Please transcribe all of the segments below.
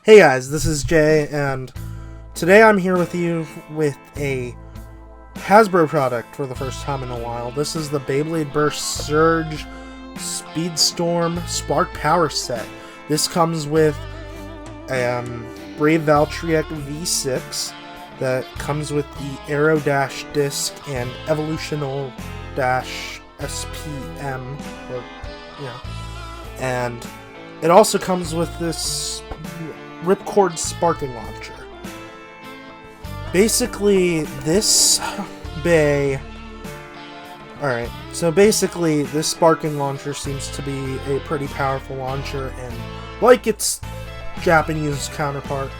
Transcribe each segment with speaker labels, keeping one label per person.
Speaker 1: Hey guys, this is Jay, and today I'm here with you with a Hasbro product for the first time in a while. This is the Beyblade Burst Surge Speedstorm Spark Power Set. This comes with Brave Valtryek V6 that comes with the Aero Dash disc and Evolutional Dash SPM, and it also comes with this Ripcord Sparking Launcher. Basically, this Sparking Launcher seems to be a pretty powerful launcher, and like its Japanese counterpart,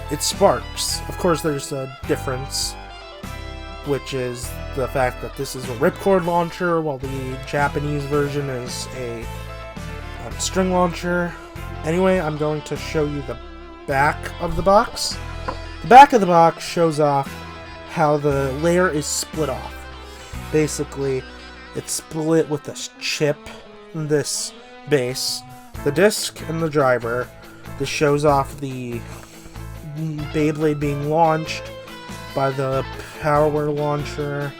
Speaker 1: it sparks. Of course, there's a difference, which is the fact that this is a Ripcord launcher, while the Japanese version is a string launcher. Anyway, I'm going to show you the back of the box. The back of the box shows off how the layer is split off. Basically, it's split with this chip, this base, the disc, and the driver. This shows off the Beyblade being launched by the Power Launcher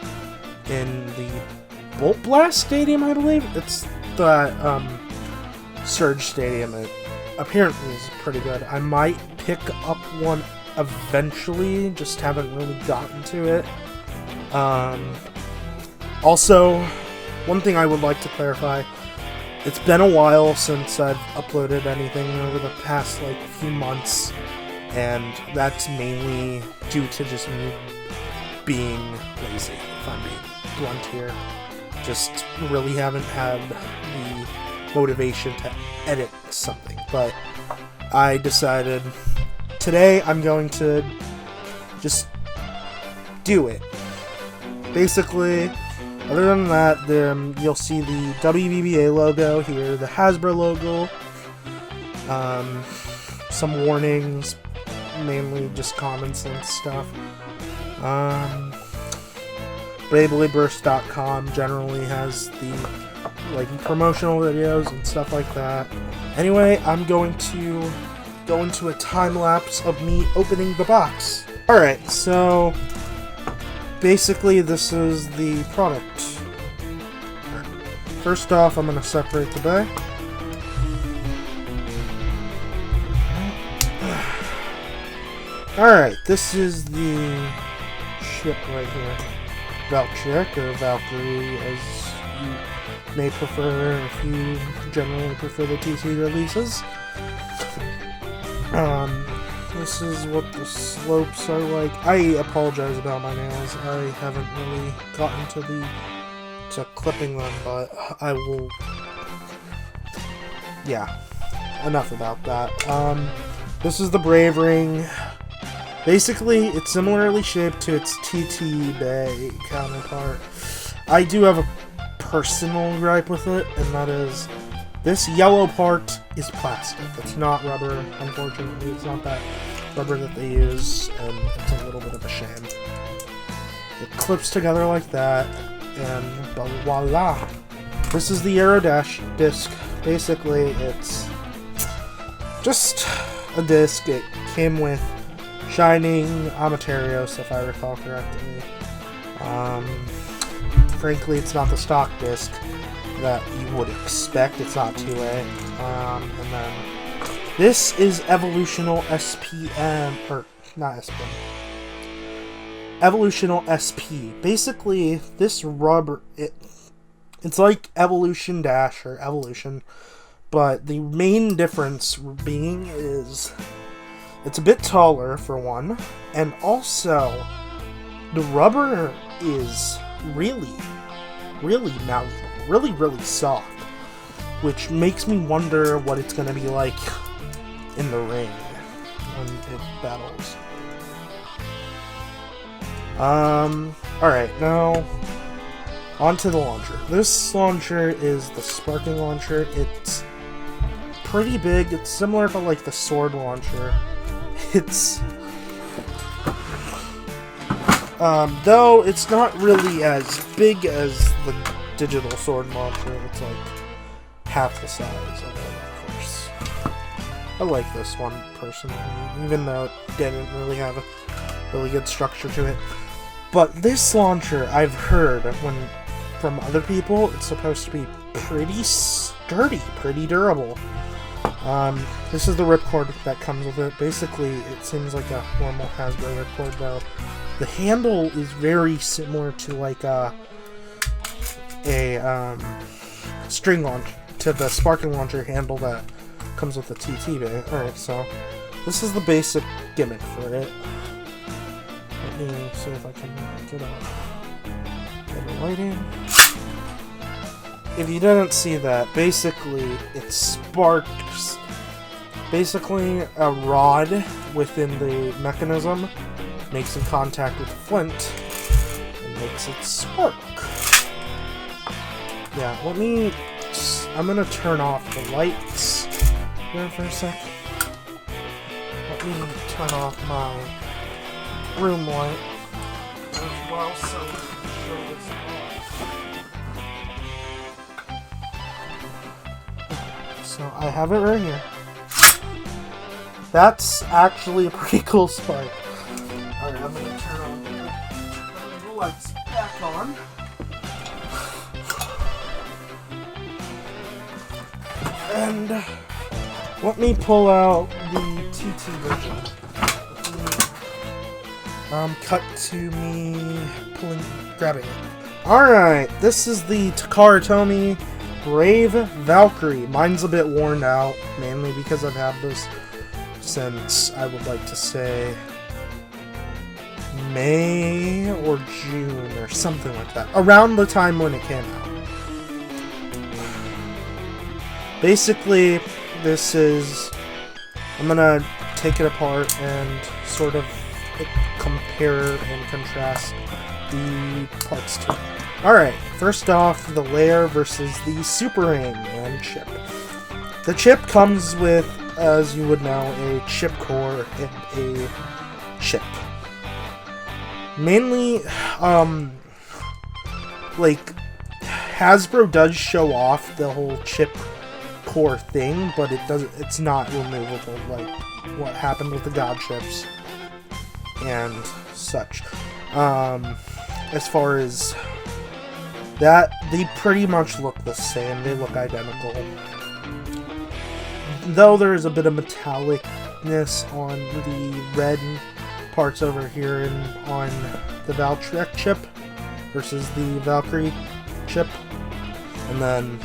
Speaker 1: in the Bolt Blast Stadium, I believe. It's the Surge Stadium. It apparently is pretty good. I might pick up one eventually, just haven't really gotten to it. Also, one thing I would like to clarify, it's been a while since I've uploaded anything over the past few months, and that's mainly due to just me being lazy, if I'm being blunt here. Just really haven't had the motivation to edit something, but I decided today I'm going to just do it. Basically, other than that, you'll see the WBBA logo here, the Hasbro logo, some warnings, mainly just common sense stuff. BeybladeBurst.com generally has the promotional videos and stuff like that. Anyway, I'm going to go into a time lapse of me opening the box. Alright, so basically this is the product. First off, I'm going to separate the bag. Alright, this is the ship right here. Valtryek, or Valkyrie, as you may prefer if you generally prefer the TC releases. This is what the slopes are like. I apologize about my nails. I haven't really gotten to clipping them, but I will. Yeah, enough about that. This is the Brave Ring. Basically, it's similarly shaped to its TT Bay counterpart. I do have a personal gripe with it, and that is this yellow part is plastic. It's not rubber, unfortunately. It's not that rubber that they use, and it's a little bit of a shame. It clips together like that, and voila! This is the Aero Dash disc. Basically, it's just a disc. It came with Shining Amaterios, if I recall correctly. Frankly, it's not the stock disc that you would expect. It's not 2A. And then this is Evolutional SPM, or not SPM. Evolutional SP. Basically, this rubber, it's like Evolution Dash or Evolution, but the main difference being is it's a bit taller, for one, and also the rubber is really malleable, really soft, which makes me wonder what it's going to be like in the ring when it battles. Alright, now onto the launcher. This launcher is the Sparking Launcher. It's pretty big. It's similar to the Sword Launcher. It's though it's not really as big as the digital Sword Launcher. It's half the size of it, of course. I like this one personally, even though it didn't really have a really good structure to it. But this launcher, I've heard from other people, it's supposed to be pretty sturdy, pretty durable. This is the ripcord that comes with it. Basically, it seems like a normal Hasbro ripcord, though. The handle is very similar to like a string launch, to the sparking launcher handle that comes with the TT bay. Alright, so this is the basic gimmick for it. Let me see if I can get a lighting. If you didn't see that, basically it sparks. Basically, a rod within the mechanism makes in contact with the flint and makes it spark. Yeah, I'm gonna turn off the lights here for a sec. Let me turn off my room light as well, so we can show this off. So I have it right here. That's actually a pretty cool spark. Alright, I'm gonna turn the lights back on. And let me pull out the TT version. Cut to me grabbing it. Alright, this is the Takara Tomy Brave Valkyrie. Mine's a bit worn out, mainly because I've had this since, I would like to say, May or June or something like that. Around the time when it came out. Basically, I'm gonna take it apart and sort of compare and contrast the parts to it. Alright, first off, the layer versus the Super Ring and chip. The chip comes with, as you would know, a chip core and a chip. Mainly, like, Hasbro does show off the whole chip core thing, but it's not removable like what happened with the God chips and such. As far as that, they pretty much look the same. They look identical. Though there is a bit of metallicness on the red parts over here and on the valtryek chip versus the Valkyrie chip. And then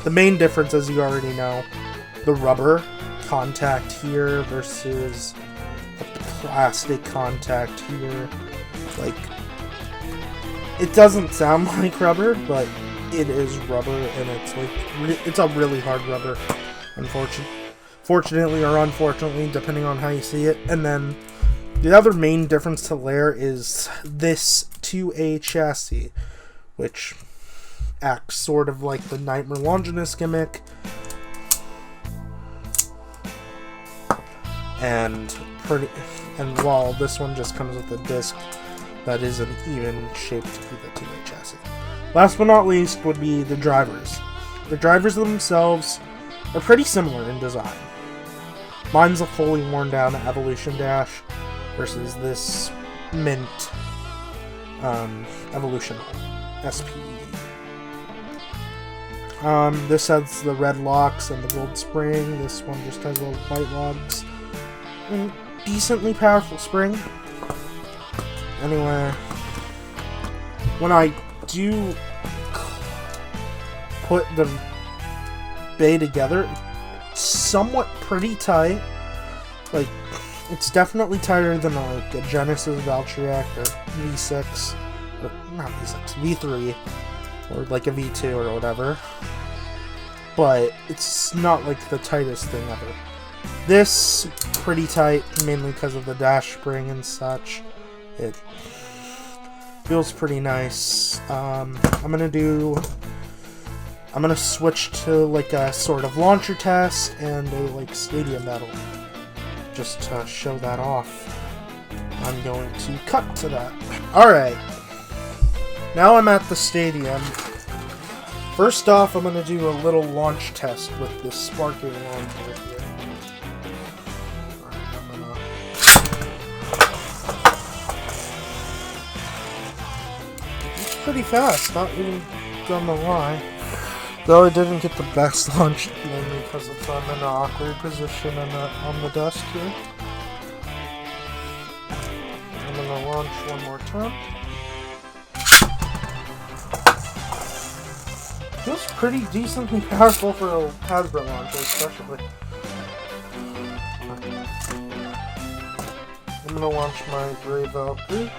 Speaker 1: the main difference, as you already know, the rubber contact here versus the plastic contact here. Like, it doesn't sound like rubber, but it is rubber, and it's like it's a really hard rubber. Fortunately or unfortunately, depending on how you see it. And then the other main difference to layer is this 2A chassis, which acts sort of like the Nightmare Longinus gimmick, and while this one just comes with a disc that isn't even shaped to be the 2A chassis. Last but not least would be the drivers. The drivers themselves are pretty similar in design. Mine's a fully worn down Evolution Dash versus this mint Evolutional SPE. This has the red locks and the gold spring. This one just has little white locks. And decently powerful spring. Anyway, when I do put the bay together, it's somewhat pretty tight. Like, it's definitely tighter than like a Genesis valtryek or V6, or not V6, V3, or like a V2 or whatever. But it's not like the tightest thing ever. This, pretty tight, mainly because of the dash spring and such. It feels pretty nice. I'm gonna switch to like a sort of launcher test and a like stadium battle, just to show that off. I'm going to cut to that. Alright, now I'm at the stadium. First off, I'm gonna do a little launch test with this sparking launcher here. pretty fast, not even gonna lie. Though I didn't get the best launch, mainly because I'm in an awkward position on the desk here. I'm gonna launch one more time. Feels pretty decently powerful for a Hasbro launcher, especially. I'm gonna launch my Gray Valkyrie.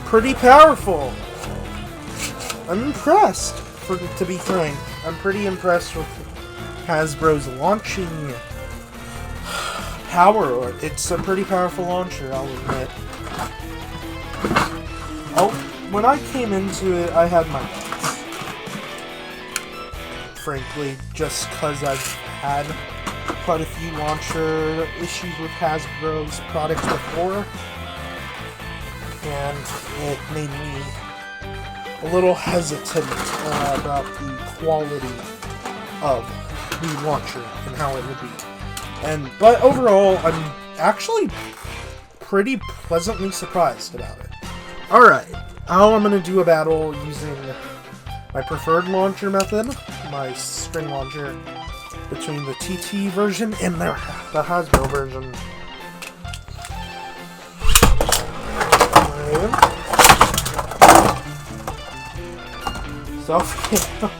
Speaker 1: Pretty powerful. I'm impressed, to be frank. I'm pretty impressed with Hasbro's launching power. It's a pretty powerful launcher, I'll admit. When I came into it, I had my doubts. Frankly, just because I've had quite a few launcher issues with Hasbro's products before. And it made me a little hesitant about the quality of the launcher and how it would be. But overall, I'm actually pretty pleasantly surprised about it. Alright, now I'm going to do a battle using my preferred launcher method, my string launcher, between the TT version and the Hasbro version. Self-kill.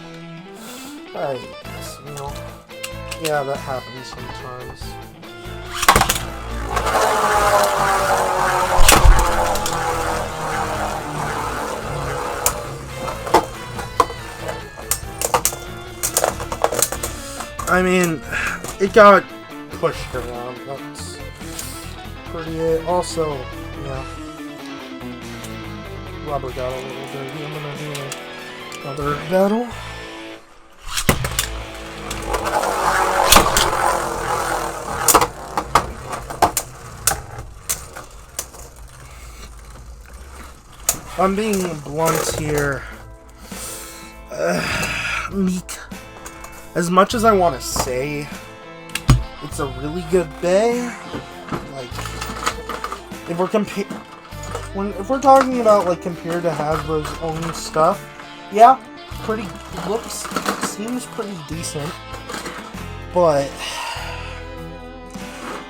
Speaker 1: Yeah, that happens sometimes. I mean, it got pushed around. That's pretty it. Also, yeah. Rubber got a little dirty. I'm gonna do another battle. I'm being blunt here. Meek. As much as I want to say it's a really good bay, like, if we're talking about, like, compared to Hasbro's own stuff, yeah, seems pretty decent, but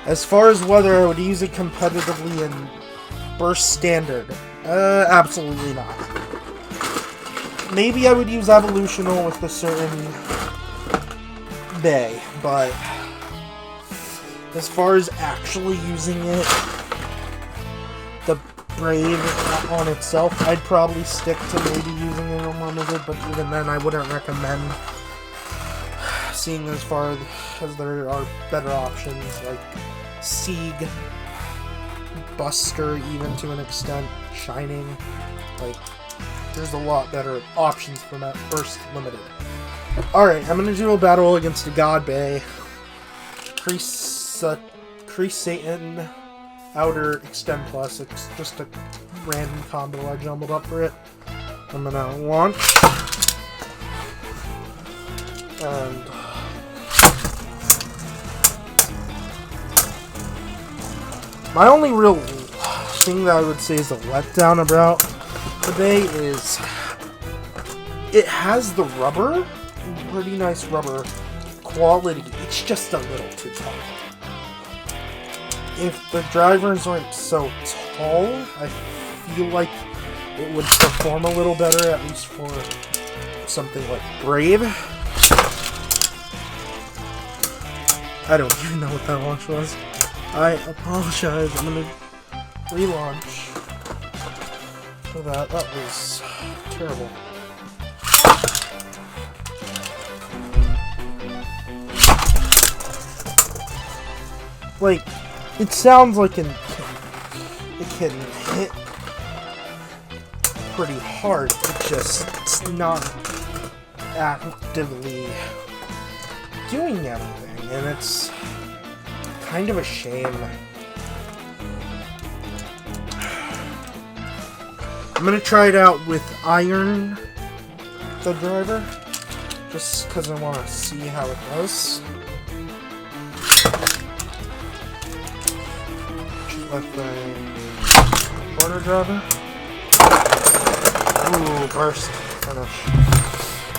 Speaker 1: as far as whether I would use it competitively in Burst Standard, absolutely not. Maybe I would use Evolutional with a certain bay, but as far as actually using it, the Brave on itself, I'd probably stick to maybe using it unlimited, but even then I wouldn't recommend, seeing as far as there are better options like Sieg, Buster, even to an extent, Shining. Like, there's a lot better options for that Burst Limited. Alright, I'm gonna do a battle against a God Bay. Crease Satan, Outer, Extend Plus. It's just a random combo I jumbled up for it. I'm gonna launch. And my only real thing that I would say is a letdown about the bay is it has the rubber, pretty nice rubber quality. It's just a little too tall. If the drivers aren't so tall, I feel like it would perform a little better, at least for something like Brave. I don't even know what that launch was. I apologize. I'm gonna relaunch for that. That was terrible. Like, it sounds like it can hit pretty hard. It's not actively doing anything, and it's kind of a shame. I'm gonna try it out with iron, the driver, just because I want to see how it goes. With the quarter driver. Ooh, burst finish.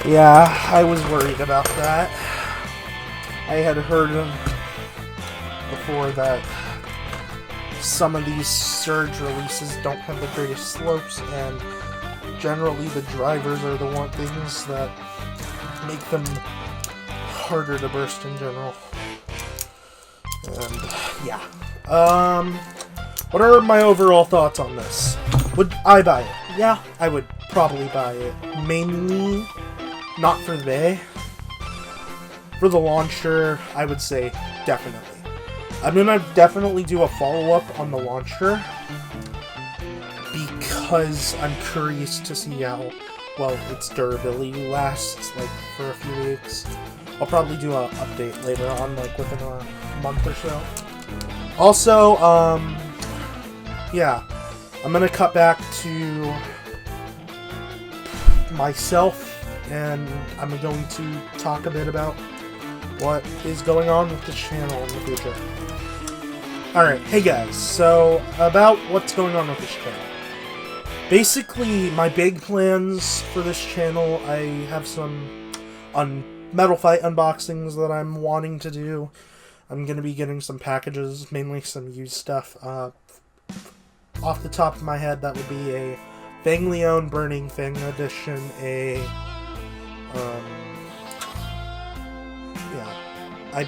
Speaker 1: Yeah, I was worried about that. I had heard before that some of these surge releases don't have the greatest slopes, and generally the drivers are the one things that make them harder to burst in general. And yeah. What are my overall thoughts on this? Would I buy it? Yeah, I would probably buy it. Mainly not for the bay. For the launcher, I would say definitely. I'm gonna definitely do a follow-up on the launcher because I'm curious to see how well its durability lasts, like for a few weeks. I'll probably do an update later on, like within a month or so. Also, yeah, I'm gonna cut back to myself, and I'm going to talk a bit about what is going on with this channel in the future. Alright, hey guys, so about what's going on with this channel. Basically, my big plans for this channel, I have some Metal Fight unboxings that I'm wanting to do. I'm going to be getting some packages, mainly some used stuff. Off the top of my head, that would be a Fang Leon Burning Fang Edition, I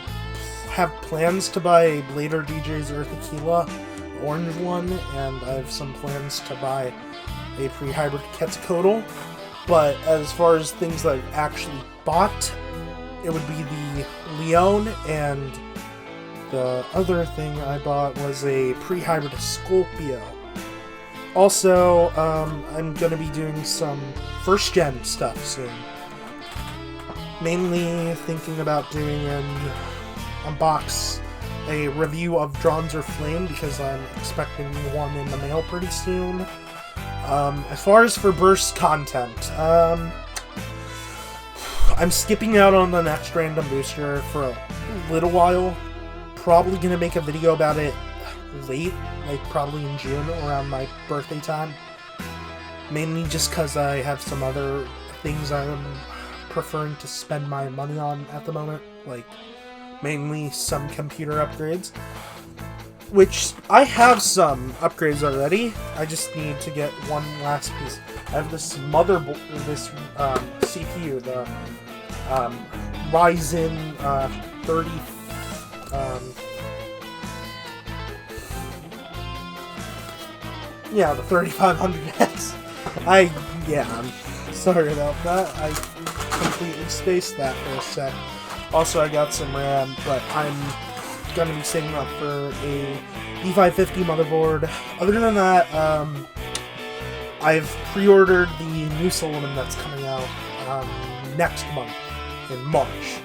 Speaker 1: have plans to buy a Blader DJ's Earth Aquila, the orange one, and I have some plans to buy a pre-hybrid Quetzalcoatl. But as far as things that I've actually bought, it would be the Leon, and the other thing I bought was a pre-hybrid Scorpio. Also, I'm going to be doing some first-gen stuff soon. Mainly thinking about doing a review of Dronzer Flame, because I'm expecting one in the mail pretty soon. As far as for burst content, I'm skipping out on the next random booster for a little while. Probably going to make a video about it late, like probably in June, around my birthday time. Mainly just because I have some other things I'm preferring to spend my money on at the moment, like mainly some computer upgrades, which I have some upgrades already. I just need to get one last piece. I have this motherboard, this CPU, the Ryzen 30. Yeah, the 3500X. I'm sorry about that. I completely spaced that for a sec. Also, I got some RAM, but I'm gonna be saving up for a E550 motherboard. Other than that, I've pre-ordered the new Solomon that's coming out next month, in March.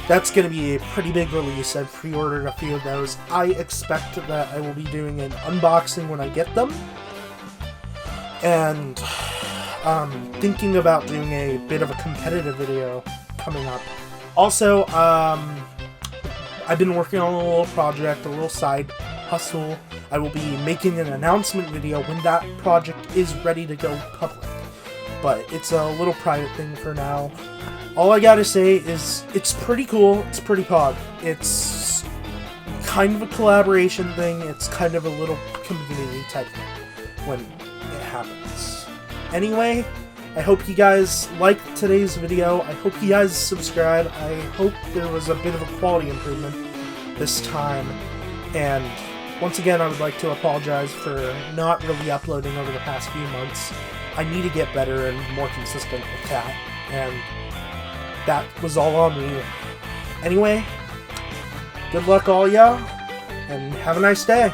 Speaker 1: That's going to be a pretty big release. I've pre-ordered a few of those. I expect that I will be doing an unboxing when I get them. And thinking about doing a bit of a competitive video coming up. Also, I've been working on a little project, a little side hustle. I will be making an announcement video when that project is ready to go public. But it's a little private thing for now. All I gotta say is, it's pretty cool, it's pretty pog. It's kind of a collaboration thing, it's kind of a little community type thing when it happens. Anyway, I hope you guys liked today's video, I hope you guys subscribe, I hope there was a bit of a quality improvement this time, and once again I would like to apologize for not really uploading over the past few months. I need to get better and more consistent with that, and that was all on me. Anyway, good luck all y'all, and have a nice day.